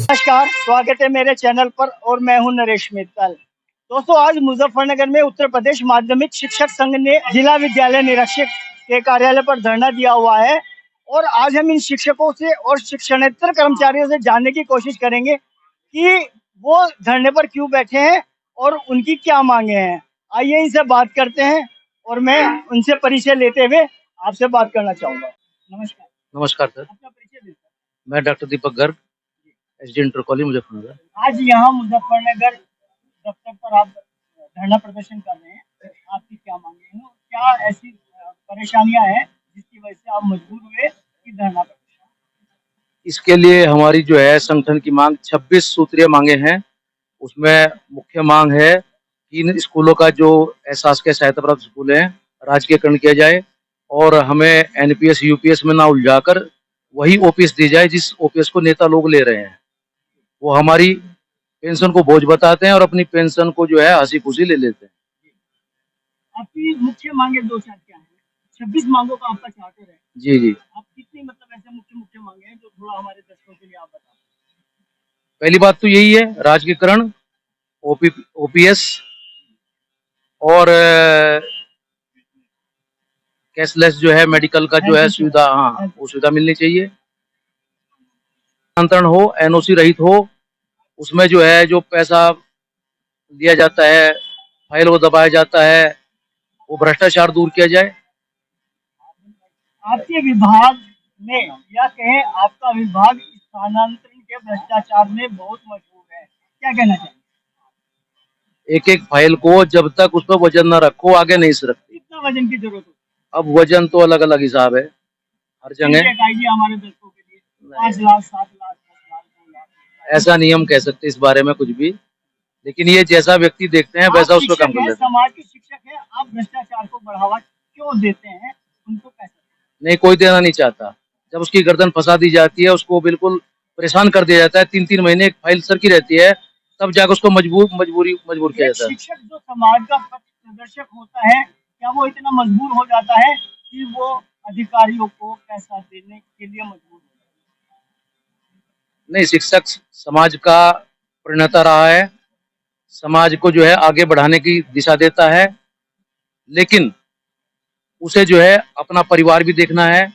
नमस्कार, स्वागत है मेरे चैनल पर और मैं हूं नरेश मित्तल। दोस्तों, आज मुजफ्फरनगर में उत्तर प्रदेश माध्यमिक शिक्षक संघ ने जिला विद्यालय निरीक्षक के कार्यालय पर धरना दिया हुआ है और आज हम इन शिक्षकों से और शिक्षणेतर कर्मचारियों से जानने की कोशिश करेंगे कि वो धरने पर क्यों बैठे हैं और उनकी क्या मांगे हैं। आइए इनसे बात करते हैं और मैं उनसे परिचय लेते हुए आपसे बात करना चाहूँगा। नमस्कार। नमस्कार सर, अपना परिचय दीजिए। मैं doctor Deepak Garg, SD inter college Muzaffarnagar. आज यहाँ मुजफ्फरनगर दफ्तर पर आप धरना प्रदर्शन कर रहे हैं, आपकी क्या मांगे हैं? क्या ऐसी परेशानियां हैं जिसकी वजह से आप मजबूर हुए कि धरना प्रदर्शन? इसके लिए हमारी जो है संगठन की मांग 26 सूत्रीय मांगे हैं। उसमें मुख्य मांग है कि इन स्कूलों का जो अशासकीय सहायता प्राप्त स्कूल है राजकीयकरण किया जाए और हमें एनपीएस यूपीएस में ना उलझाकर वही ओपीएस दी जाए जिस ओपीएस को नेता लोग ले रहे हैं। वो हमारी पेंशन को बोझ बताते हैं और अपनी पेंशन को जो है हंसी खुशी ले लेते हैं। आपकी मुख्य मांगे दो चार क्या है? 26 मांगों का आपका चार्टर है। जी जी। आप कितनी ऐसे मुख्य मांगे हैं जो थोड़ा हमारे दर्शकों के लिए आप बताएं। पहली बात तो यही है, राजकीयकरण, ओपीएस और कैशलेस जो है मेडिकल का जो है सुविधा, हाँ वो सुविधा मिलनी चाहिए। नियंत्रण हो, एनओसी रहित हो, उसमें जो है जो पैसा दिया जाता है, फाइल को दबाया जाता है, वो भ्रष्टाचार दूर किया जाए। आपके विभाग में या कहें आपका विभाग स्थानांतरण के भ्रष्टाचार में बहुत मशहूर है, क्या कहना चाहिए? एक एक फाइल को जब तक उस पर वजन न रखो आगे नहीं सरकती। कितना वजन की जरूरत है? अब वजन तो अलग अलग हिसाब है हर जगह। हमारे दर्शकों के लिए 5 लाख 7 लाख 10 लाख 2 लाख ऐसा नहीं हम कह सकते इस बारे में कुछ भी, लेकिन ये जैसा व्यक्ति देखते हैं वैसा उसको काम कर लेते हैं। समाज के शिक्षक है, आप भ्रष्टाचार को बढ़ावा क्यों देते हैं? उनको पैसा नहीं, कोई देना नहीं चाहता। जब उसकी गर्दन फंसा दी जाती है, उसको बिल्कुल परेशान कर दिया जाता है, 3-3 महीने एक फाइल सरकी रहती है, तब जाकर उसको मजबूर किया जाता है। शिक्षक जो समाज का प्रदर्शक होता है, क्या वो इतना मजबूर हो जाता है कि वो अधिकारियों को पैसा देने के लिए मजबूर हो जाता है? नहीं, शिक्षक समाज का प्रणेता रहा है, समाज को जो है आगे बढ़ाने की दिशा देता है, लेकिन उसे जो है अपना परिवार भी देखना है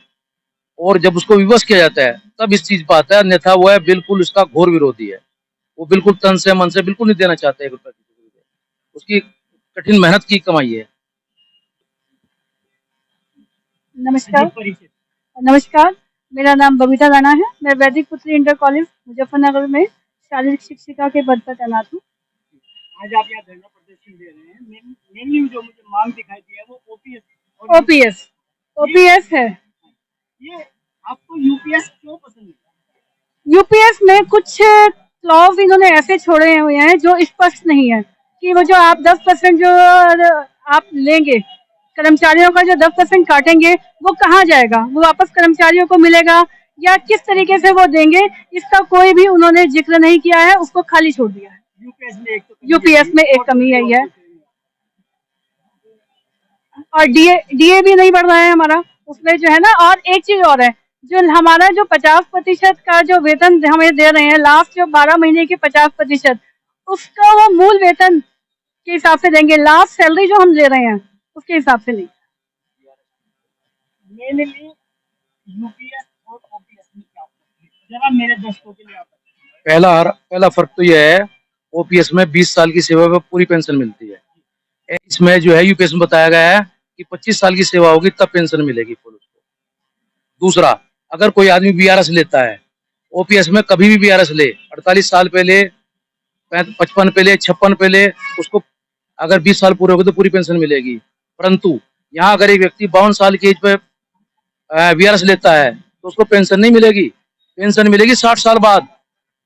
और जब उसको विवश किया जाता है तब इस चीज पर आता है, अन्यथा वो है बिल्कुल उसका घोर विरोधी है। वो बिल्कुल तन से मन से बिल्कुल नहीं देना चाहता है 1 रुपया किसी को भी। उसकी कठिन मेहनत की कमाई है। नमस्कार, मेरा नाम बबीता राणा है। मैं वैदिक पुत्री इंटर कॉलेज मुजफ्फरनगर में शारीरिक शिक्षिका के पद पर तैनात हूँ। आज आप यहाँ धरना प्रदर्शन दे रहे हैं, मेनली जो मुझे मांग दिखाई दी है वो ओपीएस है। ये आपको यूपीएस क्यों पसंद है? यूपीएस में कुछ क्लॉज इन्होंने ऐसे छोड़े हुए हैं जो स्पष्ट नहीं है कि वो जो आप 10% जो आप लेंगे, कर्मचारियों का जो 10% काटेंगे वो कहाँ जाएगा, वो वापस कर्मचारियों को मिलेगा या किस तरीके से वो देंगे, इसका कोई भी उन्होंने जिक्र नहीं किया है, उसको खाली छोड़ दिया है। यूपीएस में एक कमी आई है और डीए भी नहीं बढ़ रहा है हमारा उसमें जो है ना। और एक चीज और है, जो हमारा जो 50% का जो वेतन हमें दे रहे हैं, लास्ट जो 12 महीने के 50%, उसका वो मूल वेतन के हिसाब से देंगे, लास्ट सैलरी जो हम ले रहे हैं उसके हिसाब से नहीं। यूपीएस और ओपीएस में क्या जरा मेरे दर्शकों के लिए आप पहला फर्क तो यह है, ओपीएस में 20 साल की सेवा में पूरी पेंशन मिलती है। इसमें जो है यूपीएस में बताया गया है कि 25 साल की सेवा होगी तब पेंशन मिलेगी फुल उसको। दूसरा, अगर कोई आदमी बीआरएस लेता है, ओपीएस में कभी भी बीआरएस ले, 48 साल पे ले, 55 पे ले, 56 पे ले, उसको अगर 20 साल पूरे हो गए तो पूरी पेंशन मिलेगी। परंतु यहाँ अगर एक व्यक्ति 52 साल की एज पे बीआरएस लेता है तो उसको पेंशन नहीं मिलेगी, पेंशन मिलेगी 60 साल बाद।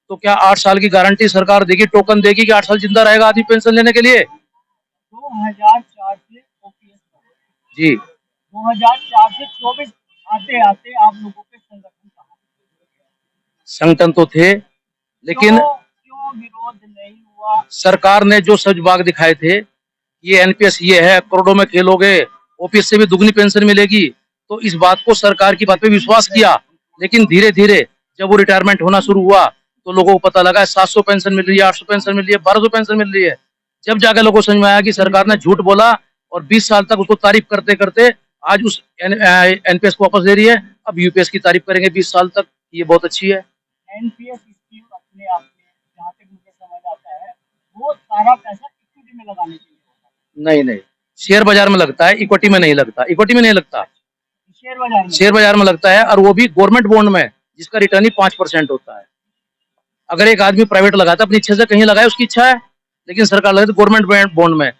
तो क्या 8 साल की गारंटी सरकार देगी, टोकन देगी कि 8 साल जिंदा रहेगा आदमी पेंशन लेने के लिए? 2004 से ओपीएस जी, 2004 से 24 आते आते आप लोगों के संगठन तो थे, लेकिन क्यों विरोध नहीं हुआ? सरकार ने जो सच बाग दिखाए थे, ये एनपीएस ये है, करोड़ों में खेलोगे, ओपीएस से भी दुगनी पेंशन मिलेगी, तो इस बात को सरकार की बात पे विश्वास किया, लेकिन धीरे धीरे जब वो रिटायरमेंट होना शुरू हुआ तो लोगों को पता लगा 700 पेंशन मिल रही है, 800 पेंशन मिल रही है, 1200 पेंशन मिल रही है। जब जाकर लोगों को समझ में आया कि सरकार ने झूठ बोला और 20 साल तक उसको तारीफ करते करते आज उस एनपीएस को वापस दे रही है। अब यूपीएस की तारीफ करेंगे 20 साल तक, ये बहुत अच्छी है। एनपीएस स्कीम अपने आप में जहाँ तक मुझे समझ आता है वो सारा पैसा इक्विटी में लगाने के लिए होता नहीं नहीं, शेयर बाजार में लगता है, इक्विटी में नहीं लगता। इक्विटी में नहीं लगता, है, शेयर बाजार में। शेयर बाजार में लगता है, और वो भी गवर्नमेंट बॉन्ड में, जिसका रिटर्न ही 5% होता है। अगर एक आदमी प्राइवेट लगाता है अपनी इच्छा से, कहीं लगाए उसकी इच्छा है, लेकिन सरकार लगाती है गवर्नमेंट बॉन्ड में।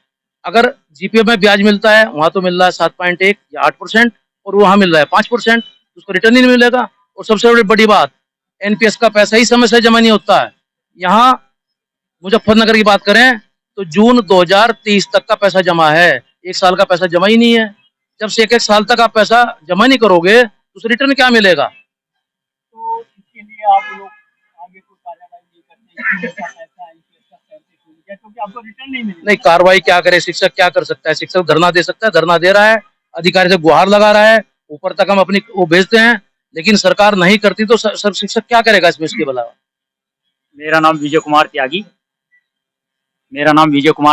अगर जीपीएफ में ब्याज मिलता है, वहां तो मिल रहा है 7.1 या 8%, और वहां मिल रहा है 5%, उसको रिटर्न ही नहीं मिलेगा। और सबसे बड़ी बात, एनपीएस का पैसा ही समय से जमा नहीं होता है। यहाँ मुजफ्फरनगर की बात करें तो जून 2030 तक का पैसा जमा है, 1 साल का पैसा जमा ही नहीं है। जब से एक साल तक आप पैसा जमा नहीं करोगे तो उसे रिटर्न क्या मिलेगा? तो इसके लिए आप लोग आगे कोई कार्रवाई नहीं करते कि ऐसा पैसा एनपीएस का पैसे छूट गया क्योंकि आपको रिटर्न नहीं मिलेगा? नहीं, कार्रवाई क्या करे, शिक्षक क्या कर सकता है? शिक्षक धरना दे सकता है, धरना दे रहा है, अधिकारी से गुहार लगा रहा है, ऊपर तक हम अपनी वो भेजते हैं, लेकिन सरकार नहीं करती तो सर शिक्षक क्या करेगा इसमें? इसके अलावा मेरा नाम विजय कुमार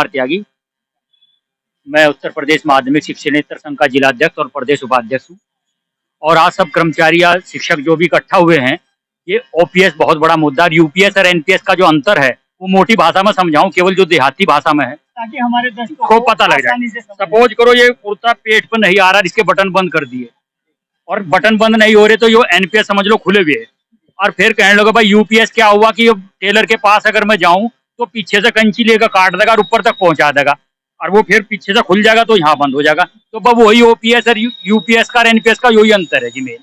त्यागी। मैं उत्तर प्रदेश माध्यमिक शिक्षणेतर संघ का जिला अध्यक्ष और प्रदेश उपाध्यक्ष हूँ। और आज सब कर्मचारी या शिक्षक जो भी इकट्ठा हुए हैं, ये ओपीएस बहुत बड़ा मुद्दा और यूपीएस और एनपीएस का जो अंतर है वो मोटी भाषा में समझाऊं, केवल जो देहाती भाषा में है, ताकि हमारे दर्शकों को पता लग जाए। सपोज करो ये कुर्ता पेट पर नहीं आ रहा, इसके बटन बंद कर दिए, और बटन बंद नहीं हो रहे तो ये एनपीएस समझ लो खुले हुए है। और फिर कहने लगे भाई यूपीएस क्या हुआ कि टेलर के पास अगर मैं जाऊं तो पीछे से कैंची लेकर काट देगा और ऊपर तक पहुंचा देगा, और वो फिर पीछे से खुल जाएगा तो यहाँ बंद हो जाएगा। तो बस वही ओपीएस और यूपीएस का और एनपीएस का यही अंतर है जी, मेन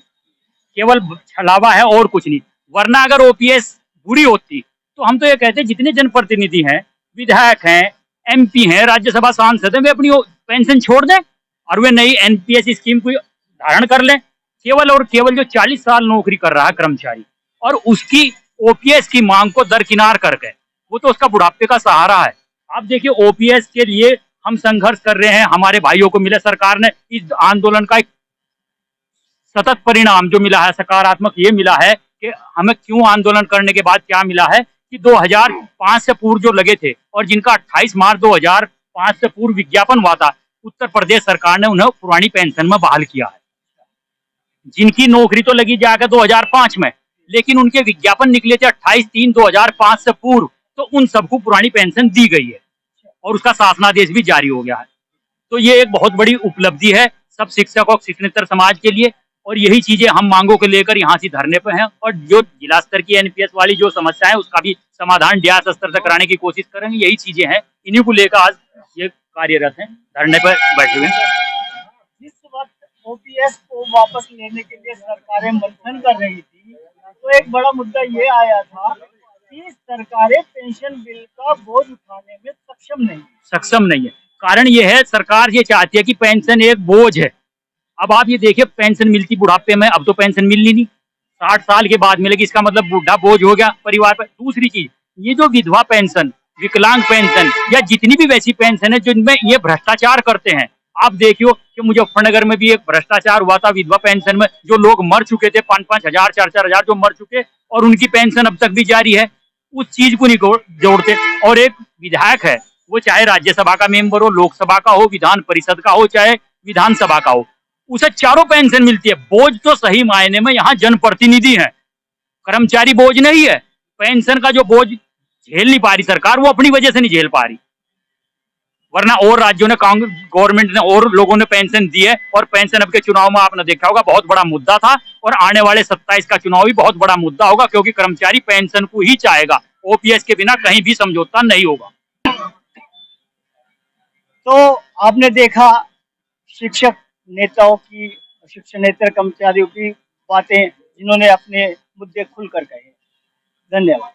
केवल छलावा है और कुछ नहीं। वरना अगर ओपीएस बुरी होती तो हम तो ये कहते जितने जनप्रतिनिधि हैं, विधायक हैं, एमपी हैं, राज्यसभा सांसद हैं, वे अपनी पेंशन छोड़ दें और वे नई एनपीएस स्कीम को धारण कर लें। केवल और केवल जो 40 साल नौकरी कर रहा है कर्मचारी और उसकी ओपीएस की मांग को दरकिनार करके, वो तो उसका बुढ़ापे का सहारा है। आप देखिए ओपीएस के लिए हम संघर्ष कर रहे हैं, हमारे भाइयों को मिले, सरकार ने इस आंदोलन का एक सतत परिणाम जो मिला है सकारात्मक ये मिला है कि हमें क्यों आंदोलन करने के बाद क्या मिला है कि 2005 से पूर्व जो लगे थे और जिनका 28 मार्च 2005 से पूर्व विज्ञापन हुआ था, उत्तर प्रदेश सरकार ने उन्हें पुरानी पेंशन में बहाल किया है। जिनकी नौकरी तो लगी जाकर 2005 में, लेकिन उनके विज्ञापन निकले थे 28/3/2005 से पूर्व, तो उन सबको पुरानी पेंशन दी गई है और उसका शासनादेश भी जारी हो गया है। तो ये एक बहुत बड़ी उपलब्धि है सब शिक्षक और शिक्षणेतर समाज के लिए, और यही चीजें हम मांगों को लेकर यहाँ से धरने पर हैं। और जो जिला स्तर की एनपीएस वाली जो समस्या है उसका भी समाधान डियास स्तर से कराने की कोशिश करेंगे। यही चीजें हैं, इन्हीं को लेकर आज ये कार्यरत हैं, धरने पर बैठे हुए हैं। जिस वक्त ओपीएस को वापस लेने के लिए सरकारें मंथन कर रही थी तो एक बड़ा मुद्दा ये आया था कि सरकारें पेंशन बिल का बोझ उठाने में सक्षम नहीं है। कारण ये है, सरकार ये चाहती है कि पेंशन एक बोझ है। अब आप ये देखिए, पेंशन मिलती बुढ़ापे में, अब तो पेंशन मिलनी नहीं, 60 साल के बाद मिलेगी, इसका मतलब बूढ़ा बोझ हो गया परिवार पर। दूसरी चीज, ये जो विधवा पेंशन, विकलांग पेंशन या जितनी भी वैसी पेंशन है जिनमें ये भ्रष्टाचार करते हैं, आप देखियो कि मुजफ्फरनगर में भी एक भ्रष्टाचार हुआ था विधवा पेंशन में, जो लोग मर चुके थे, 5-5 हजार 4-4 हजार जो मर चुके, और उनकी पेंशन अब तक भी जारी है। उस चीज को नहीं जोड़ते। और एक विधायक है, वो चाहे राज्यसभा का मेंबर हो, लोकसभा का हो, विधान परिषद का हो, चाहे विधानसभा का हो, उसे चारों पेंशन मिलती है। बोझ तो सही मायने में यहाँ जनप्रतिनिधि है, कर्मचारी बोझ नहीं है। पेंशन का जो बोझ झेल नहीं पा रही सरकार, वो अपनी वजह से नहीं झेल पा रही, वरना और राज्यों ने, कांग्रेस गवर्नमेंट ने और लोगों ने पेंशन दी है। और पेंशन अब के चुनाव में आपने देखा होगा बहुत बड़ा मुद्दा था, और आने वाले 27 का चुनाव भी बहुत बड़ा मुद्दा होगा, क्योंकि कर्मचारी पेंशन को ही चाहेगा, ओपीएस के बिना कहीं भी समझौता नहीं होगा। तो आपने देखा शिक्षक नेताओं की, शिक्षणेतर कर्मचारियों की बातें, जिन्होंने अपने मुद्दे खुलकर कहे। धन्यवाद।